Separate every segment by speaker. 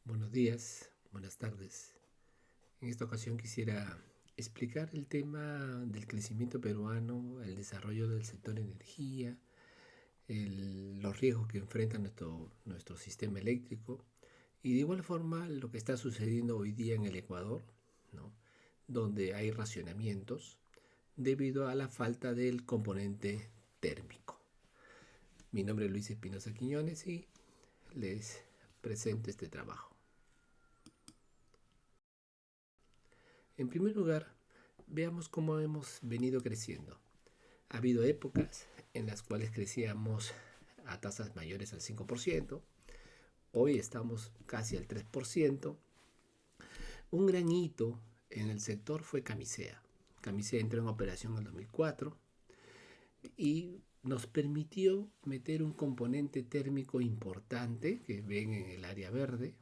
Speaker 1: Buenos días, buenas tardes. En esta ocasión quisiera explicar el tema del crecimiento peruano, el desarrollo del sector energía, los riesgos que enfrenta nuestro sistema eléctrico y de igual forma lo que está sucediendo hoy día en el Ecuador, ¿no? Donde hay racionamientos debido a la falta del componente térmico. Mi nombre es Luis Espinosa Quiñones y les presento este trabajo. En primer lugar, veamos cómo hemos venido creciendo. Ha habido épocas en las cuales crecíamos a tasas mayores al 5%. Hoy estamos casi al 3%. Un gran hito en el sector fue Camisea. Camisea entró en operación en el 2004 y nos permitió meter un componente térmico importante que ven en el área verde.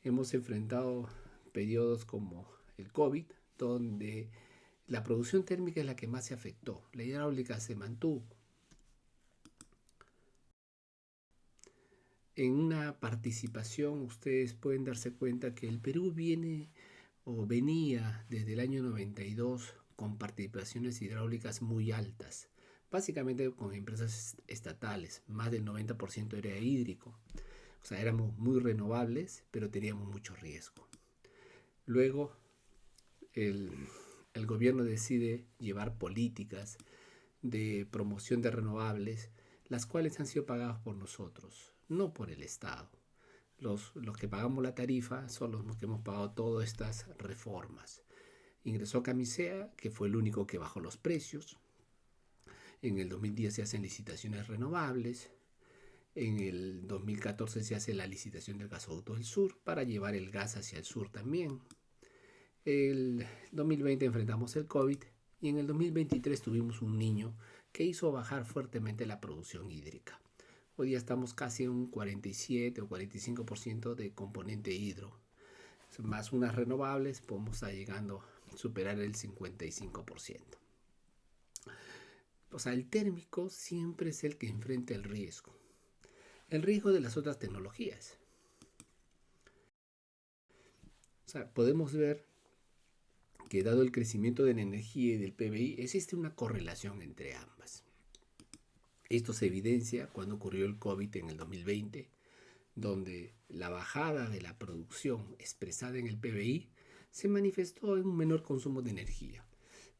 Speaker 1: Hemos enfrentado periodos como el COVID, donde la producción térmica es la que más se afectó. La hidráulica se mantuvo. En una participación, ustedes pueden darse cuenta que el Perú viene o venía desde el año 92 con participaciones hidráulicas muy altas, básicamente con empresas estatales, más del 90% era hídrico. O sea, éramos muy renovables, pero teníamos mucho riesgo. Luego, el, el gobierno decide llevar políticas de promoción de renovables, las cuales han sido pagadas por nosotros, no por el Estado. Los que pagamos la tarifa son los que hemos pagado todas estas reformas. Ingresó Camisea, que fue el único que bajó los precios. En el 2010 se hacen licitaciones renovables. En el 2014 se hace la licitación del gasoducto del sur para llevar el gas hacia el sur también. El 2020 enfrentamos el COVID y en el 2023 tuvimos un niño que hizo bajar fuertemente la producción hídrica. Hoy día estamos casi en un 47 o 45% de componente hidro. Más unas renovables, podemos estar llegando a superar el 55%. O sea, el térmico siempre es el que enfrenta el riesgo. El riesgo de las otras tecnologías. O sea, podemos ver que dado el crecimiento de la energía y del PBI, existe una correlación entre ambas. Esto se evidencia cuando ocurrió el COVID en el 2020, donde la bajada de la producción expresada en el PBI se manifestó en un menor consumo de energía.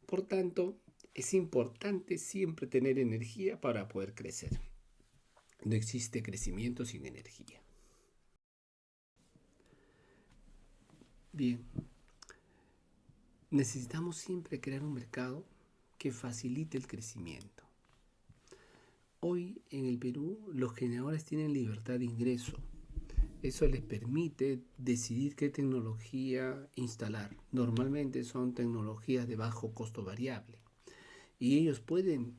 Speaker 1: Por tanto, es importante siempre tener energía para poder crecer. No existe crecimiento sin energía. Bien, necesitamos siempre crear un mercado que facilite el crecimiento. Hoy en el Perú los generadores tienen libertad de ingreso. Eso les permite decidir qué tecnología instalar. Normalmente son tecnologías de bajo costo variable. Y ellos pueden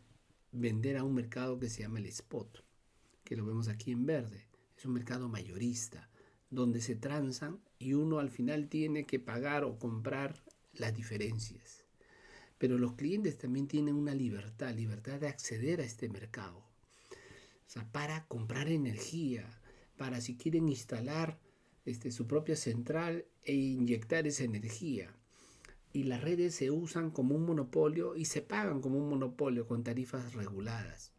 Speaker 1: vender a un mercado que se llama el spot, que lo vemos aquí en verde. Es un mercado mayorista, donde se transan y uno al final tiene que pagar o comprar las diferencias. Pero los clientes también tienen una libertad de acceder a este mercado. O sea, para comprar energía, para si quieren instalar su propia central e inyectar esa energía. Y las redes se usan como un monopolio y se pagan como un monopolio con tarifas reguladas.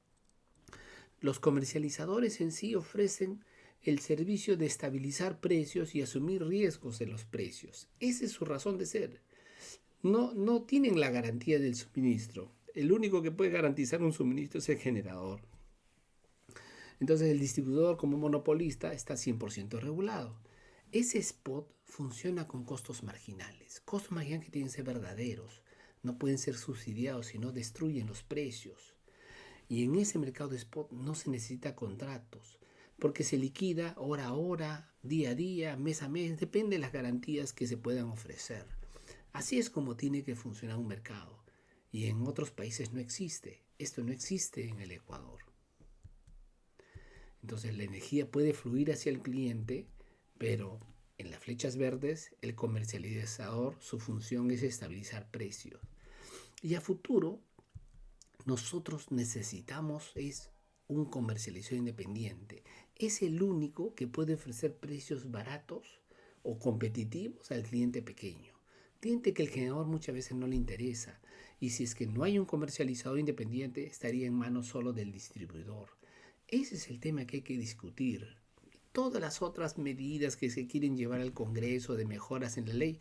Speaker 1: Los comercializadores en sí ofrecen el servicio de estabilizar precios y asumir riesgos de los precios. Esa es su razón de ser. No tienen la garantía del suministro. El único que puede garantizar un suministro es el generador. Entonces el distribuidor como monopolista está 100% regulado. Ese spot funciona con costos marginales que tienen que ser verdaderos, no pueden ser subsidiados, sino destruyen los precios. Y en ese mercado de spot no se necesita contratos, porque se liquida hora a hora, día a día, mes a mes, depende de las garantías que se puedan ofrecer. Así es como tiene que funcionar un mercado. Y en otros países no existe. Esto no existe en el Ecuador. Entonces la energía puede fluir hacia el cliente, pero en las flechas verdes el comercializador, su función es estabilizar precios. Y a futuro nosotros necesitamos es un comercializador independiente. es el único que puede ofrecer precios baratos o competitivos al cliente pequeño. Cliente que el generador muchas veces no le interesa. Y si es que no hay un comercializador independiente, estaría en manos solo del distribuidor. Ese es el tema que hay que discutir. Todas las otras medidas que se quieren llevar al Congreso de mejoras en la ley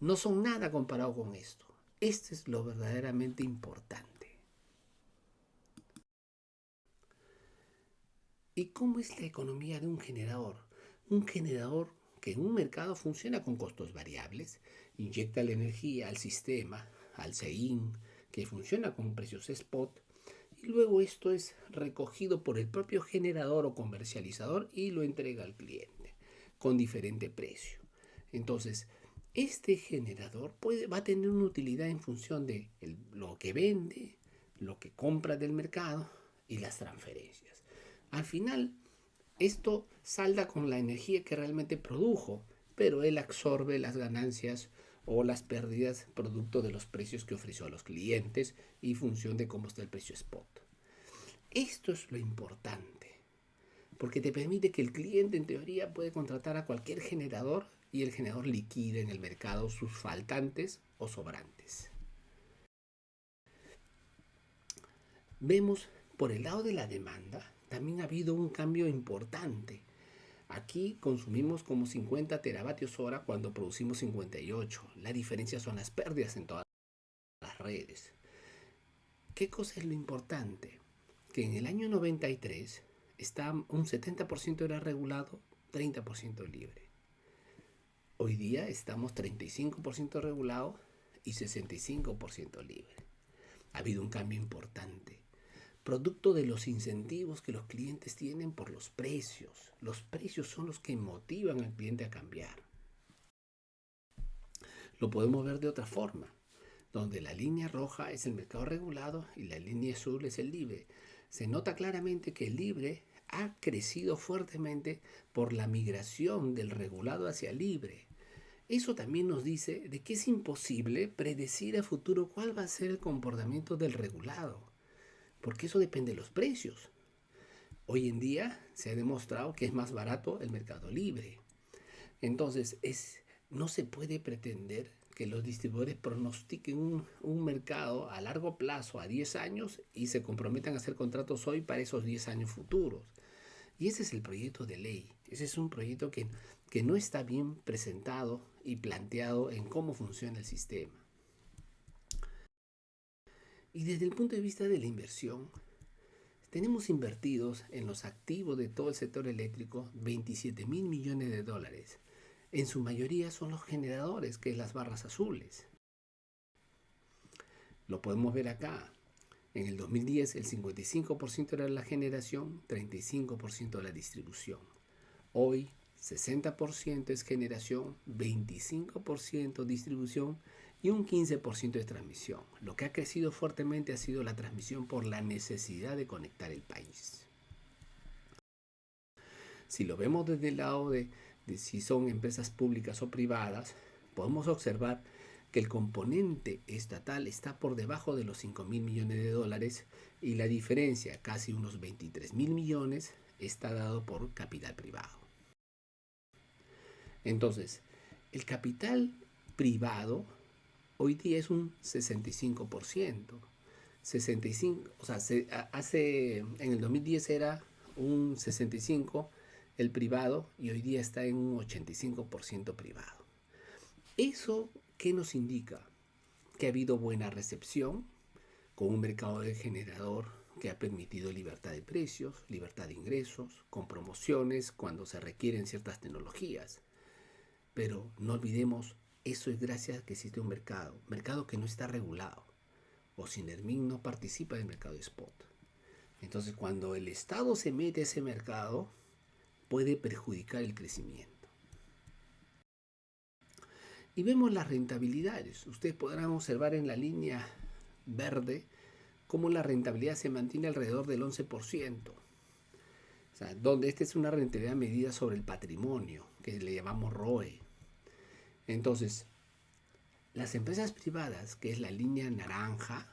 Speaker 1: no son nada comparado con esto. Esto es lo verdaderamente importante. ¿Y cómo es la economía de un generador? Un generador que en un mercado funciona con costos variables, inyecta la energía al sistema, al CEIN, que funciona con precios spot, y luego esto es recogido por el propio generador o comercializador y lo entrega al cliente con diferente precio. Entonces, este generador va a tener una utilidad en función de lo que vende, lo que compra del mercado y las transferencias. Al final, esto salda con la energía que realmente produjo, pero él absorbe las ganancias o las pérdidas producto de los precios que ofreció a los clientes y función de cómo está el precio spot. Esto es lo importante, porque te permite que el cliente en teoría puede contratar a cualquier generador y el generador liquide en el mercado sus faltantes o sobrantes. Vemos por el lado de la demanda, también ha habido un cambio importante. Aquí consumimos como 50 teravatios hora cuando producimos 58. La diferencia son las pérdidas en todas las redes. ¿Qué cosa es lo importante? Que en el año 93 un 70% era regulado, 30% libre. Hoy día estamos 35% regulado y 65% libre. Ha habido un cambio importante, producto de los incentivos que los clientes tienen por los precios. Los precios son los que motivan al cliente a cambiar. Lo podemos ver de otra forma, donde la línea roja es el mercado regulado y la línea azul es el libre. Se nota claramente que el libre ha crecido fuertemente por la migración del regulado hacia el libre. Eso también nos dice de que es imposible predecir a futuro cuál va a ser el comportamiento del regulado, porque eso depende de los precios. Hoy en día se ha demostrado que es más barato el mercado libre. Entonces, no se puede pretender que los distribuidores pronostiquen un mercado a largo plazo, a 10 años, y se comprometan a hacer contratos hoy para esos 10 años futuros. Y ese es el proyecto de ley. Ese es un proyecto que no está bien presentado y planteado en cómo funciona el sistema. Y desde el punto de vista de la inversión, tenemos invertidos en los activos de todo el sector eléctrico 27.000 millones de dólares. En su mayoría son los generadores, que es las barras azules. Lo podemos ver acá. En el 2010 el 55% era la generación, 35% la distribución. Hoy 60% es generación, 25% distribución y un 15% de transmisión. Lo que ha crecido fuertemente ha sido la transmisión por la necesidad de conectar el país. Si lo vemos desde el lado de si son empresas públicas o privadas, podemos observar que el componente estatal está por debajo de los 5.000 millones de dólares y la diferencia, casi unos 23.000 millones, está dado por capital privado. Entonces, el capital privado hoy día es un 65%. 65, o sea, en el 2010 era un 65% el privado y hoy día está en un 85% privado. ¿Eso qué nos indica? Que ha habido buena recepción con un mercado de generador que ha permitido libertad de precios, libertad de ingresos, con promociones cuando se requieren ciertas tecnologías. Pero no olvidemos, eso es gracias a que existe un mercado que no está regulado. O Sinermin no participa del mercado de spot. Entonces, cuando el Estado se mete a ese mercado, puede perjudicar el crecimiento. Y vemos las rentabilidades. Ustedes podrán observar en la línea verde cómo la rentabilidad se mantiene alrededor del 11%. O sea, donde esta es una rentabilidad medida sobre el patrimonio, que le llamamos ROE. Entonces, las empresas privadas, que es la línea naranja,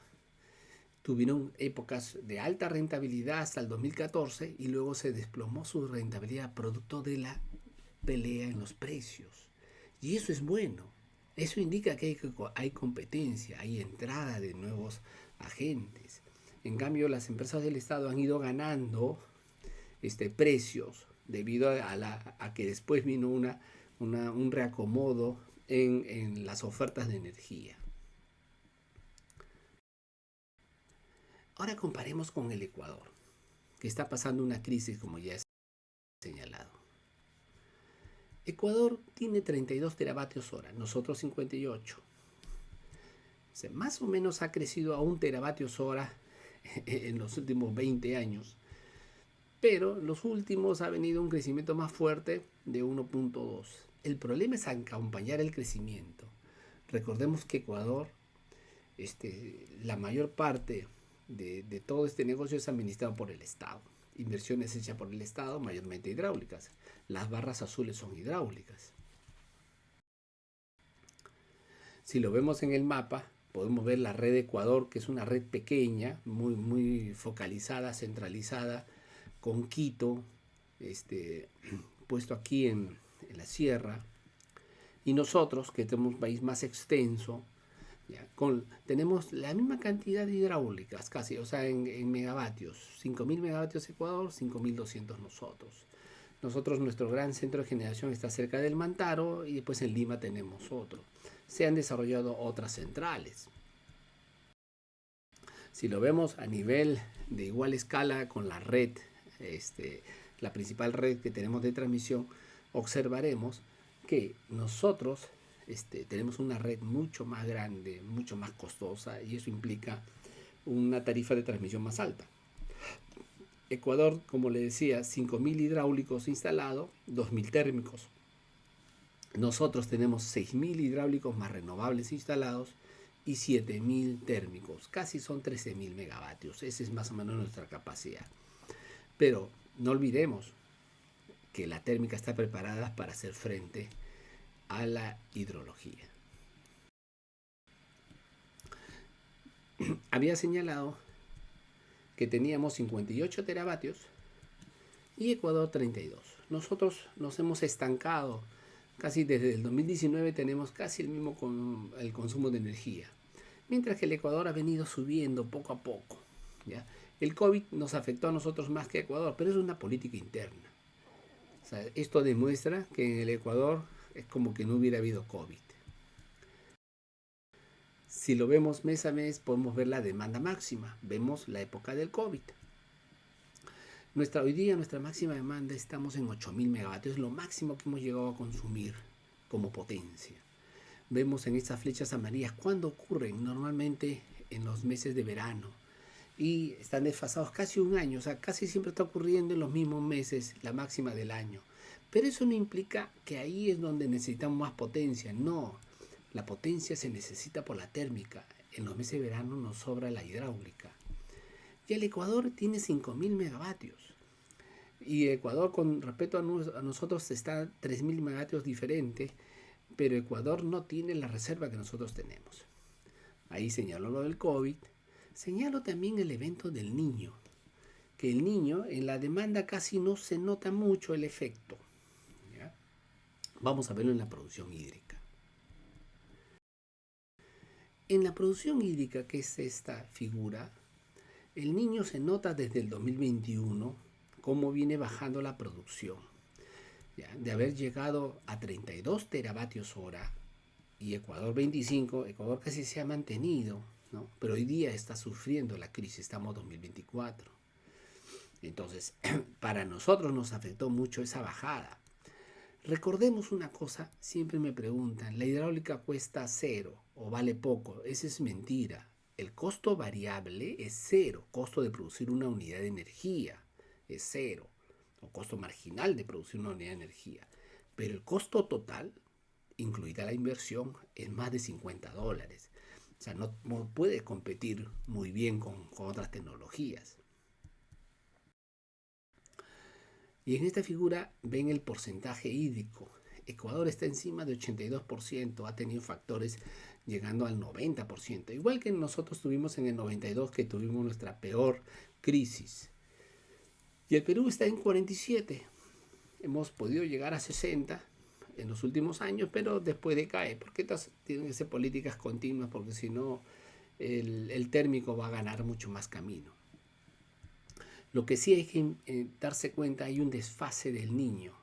Speaker 1: Tuvieron épocas de alta rentabilidad hasta el 2014 y luego se desplomó su rentabilidad producto de la pelea en los precios. Y eso es bueno. Eso indica que hay competencia, hay entrada de nuevos agentes. En cambio, las empresas del Estado han ido ganando precios debido a que después vino un reacomodo en las ofertas de energía. Ahora comparemos con el Ecuador, que está pasando una crisis como ya he señalado. Ecuador tiene 32 teravatios hora, nosotros 58. O sea, más o menos ha crecido a 1 teravatios hora en los últimos 20 años, pero los últimos ha venido un crecimiento más fuerte de 1.2. El problema es acompañar el crecimiento. Recordemos que Ecuador, la mayor parte de todo este negocio es administrado por el Estado. Inversiones hechas por el Estado, mayormente hidráulicas. Las barras azules son hidráulicas. Si lo vemos en el mapa, podemos ver la red de Ecuador, que es una red pequeña, muy focalizada, centralizada, con Quito, puesto aquí en la sierra. Y nosotros, que tenemos un país más extenso, tenemos la misma cantidad de hidráulicas, casi, o sea, en megavatios. 5.000 megavatios Ecuador, 5.200 nosotros. Nuestro gran centro de generación está cerca del Mantaro y después en Lima tenemos otro. Se han desarrollado otras centrales. Si lo vemos a nivel de igual escala con la red, la principal red que tenemos de transmisión, observaremos que nosotros tenemos una red mucho más grande, mucho más costosa, y eso implica una tarifa de transmisión más alta. Ecuador, como le decía, 5.000 hidráulicos instalados, 2.000 térmicos. Nosotros tenemos 6.000 hidráulicos más renovables instalados y 7.000 térmicos. Casi son 13.000 megavatios. Esa es más o menos nuestra capacidad. Pero no olvidemos que la térmica está preparada para hacer frente a la hidrología. Había señalado que teníamos 58 teravatios y Ecuador 32. Nosotros nos hemos estancado. Casi desde el 2019 tenemos casi el mismo el consumo de energía. Mientras que el Ecuador ha venido subiendo poco a poco. ¿Ya? El COVID nos afectó a nosotros más que a Ecuador, pero es una política interna. O sea, esto demuestra que en el Ecuador es como que no hubiera habido COVID. Si lo vemos mes a mes, podemos ver la demanda máxima. Vemos la época del COVID. Hoy día, nuestra máxima demanda, estamos en 8.000 megavatios. Es lo máximo que hemos llegado a consumir como potencia. Vemos en estas flechas amarillas cuándo ocurren, normalmente en los meses de verano. Y están desfasados casi un año. O sea, casi siempre está ocurriendo en los mismos meses, la máxima del año. Pero eso no implica que ahí es donde necesitamos más potencia. No, la potencia se necesita por la térmica. En los meses de verano nos sobra la hidráulica. Y el Ecuador tiene 5.000 megavatios. Y Ecuador, con respecto a nosotros, está 3.000 megavatios diferente, pero Ecuador no tiene la reserva que nosotros tenemos. Ahí señaló lo del COVID. Señalo también el evento del Niño, que el Niño en la demanda casi no se nota mucho el efecto. ¿Ya? Vamos a verlo en la producción hídrica. En la producción hídrica, que es esta figura, el Niño se nota desde el 2021 cómo viene bajando la producción. ¿Ya? De haber llegado a 32 teravatios hora y Ecuador 25, Ecuador casi se ha mantenido, ¿no? Pero hoy día está sufriendo la crisis, estamos en 2024. Entonces, para nosotros nos afectó mucho esa bajada. Recordemos una cosa, siempre me preguntan, ¿la hidráulica cuesta cero o vale poco? Esa es mentira. El costo variable es cero, costo de producir una unidad de energía es cero, o costo marginal de producir una unidad de energía. Pero el costo total, incluida la inversión, es más de $50. O sea, no puede competir muy bien con otras tecnologías. Y en esta figura ven el porcentaje hídrico. Ecuador está encima de 82%, ha tenido factores llegando al 90%, igual que nosotros tuvimos en el 92, que tuvimos nuestra peor crisis. Y el Perú está en 47. Hemos podido llegar a 60 en los últimos años, pero después decae, porque estas tienen que ser políticas continuas, porque si no el térmico va a ganar mucho más camino. Lo que sí hay que darse cuenta, hay un desfase del niño.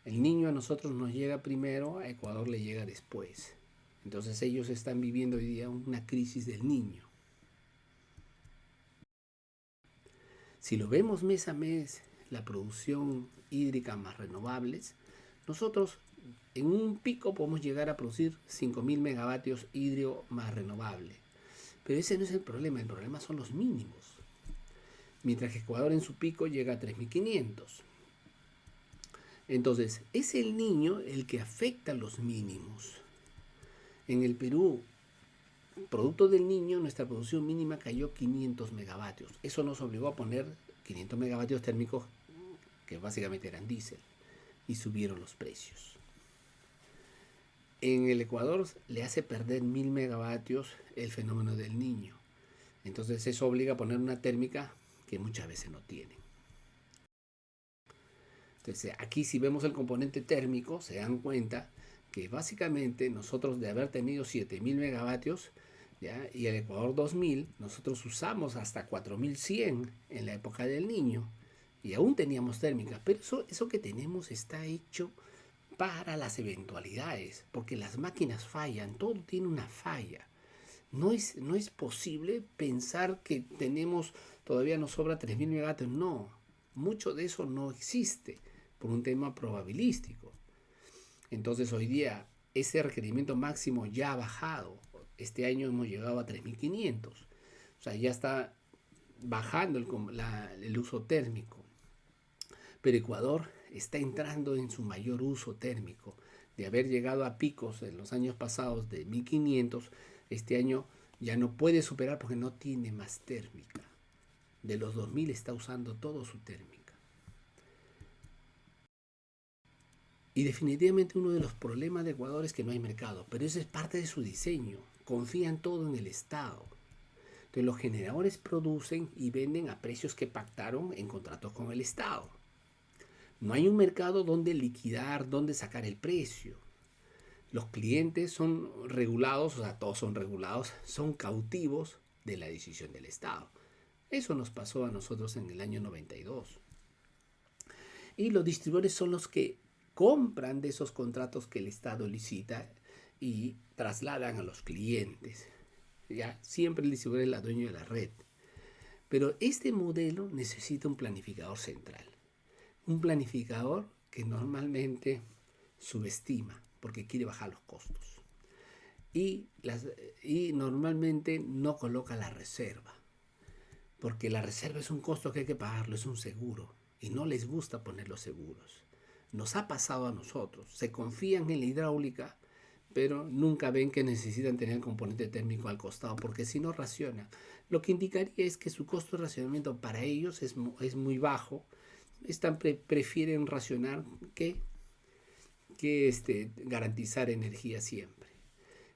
Speaker 1: El niño a nosotros nos llega primero, a Ecuador le llega después. Entonces ellos están viviendo hoy día una crisis del niño. Si lo vemos mes a mes, la producción hídrica más renovables, nosotros en un pico podemos llegar a producir 5.000 megavatios hídrico más renovable. Pero ese no es el problema son los mínimos. Mientras que Ecuador en su pico llega a 3.500. Entonces, es el niño el que afecta los mínimos. En el Perú, producto del niño, nuestra producción mínima cayó 500 megavatios. Eso nos obligó a poner 500 megavatios térmicos, que básicamente eran diésel, y subieron los precios. En el Ecuador le hace perder 1.000 megavatios el fenómeno del niño. Entonces eso obliga a poner una térmica que muchas veces no tienen. Entonces aquí si vemos el componente térmico, se dan cuenta que básicamente nosotros de haber tenido 7.000 megavatios, ¿ya? Y el Ecuador 2.000, nosotros usamos hasta 4.100 en la época del niño y aún teníamos térmica, pero eso que tenemos está hecho para las eventualidades, porque las máquinas fallan, todo tiene una falla. No es posible pensar que todavía nos sobra 3.000 megavatios, no, mucho de eso no existe por un tema probabilístico. Entonces hoy día ese requerimiento máximo ya ha bajado. Este año hemos llegado a 3.500. O sea, ya está bajando el uso térmico. Pero Ecuador está entrando en su mayor uso térmico. De haber llegado a picos en los años pasados de 1.500, este año ya no puede superar porque no tiene más térmica. De los 2.000 está usando todo su térmica. Y definitivamente uno de los problemas de Ecuador es que no hay mercado, pero eso es parte de su diseño. Confían todo en el Estado. Entonces los generadores producen y venden a precios que pactaron en contratos con el Estado. No hay un mercado donde liquidar, donde sacar el precio. Los clientes son regulados, o sea, todos son regulados, son cautivos de la decisión del Estado. Eso nos pasó a nosotros en el año 92. Y los distribuidores son los que compran de esos contratos que el Estado licita y trasladan a los clientes. Ya siempre el distribuidor es el dueño de la red. Pero este modelo necesita un planificador central. Un planificador que normalmente subestima porque quiere bajar los costos. Y normalmente no coloca la reserva. Porque la reserva es un costo que hay que pagarlo, es un seguro. Y no les gusta poner los seguros. Nos ha pasado a nosotros. Se confían en la hidráulica, pero nunca ven que necesitan tener el componente térmico al costado, porque si no racionan. Lo que indicaría es que su costo de racionamiento para ellos es muy bajo. Prefieren racionar que garantizar energía siempre.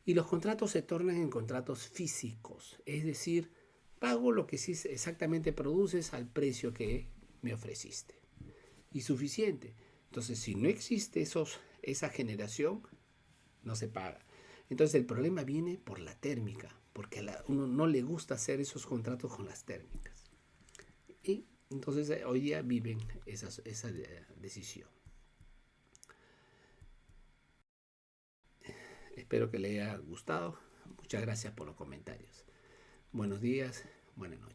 Speaker 1: Y los contratos se tornan en contratos físicos, es decir, pago lo que sí exactamente produces al precio que me ofreciste. Y suficiente. Entonces, si no existe esa generación, no se paga. Entonces, el problema viene por la térmica, porque a uno no le gusta hacer esos contratos con las térmicas. Y entonces, hoy día viven esa decisión. Espero que le haya gustado. Muchas gracias por los comentarios. Buenos días, buenas noches.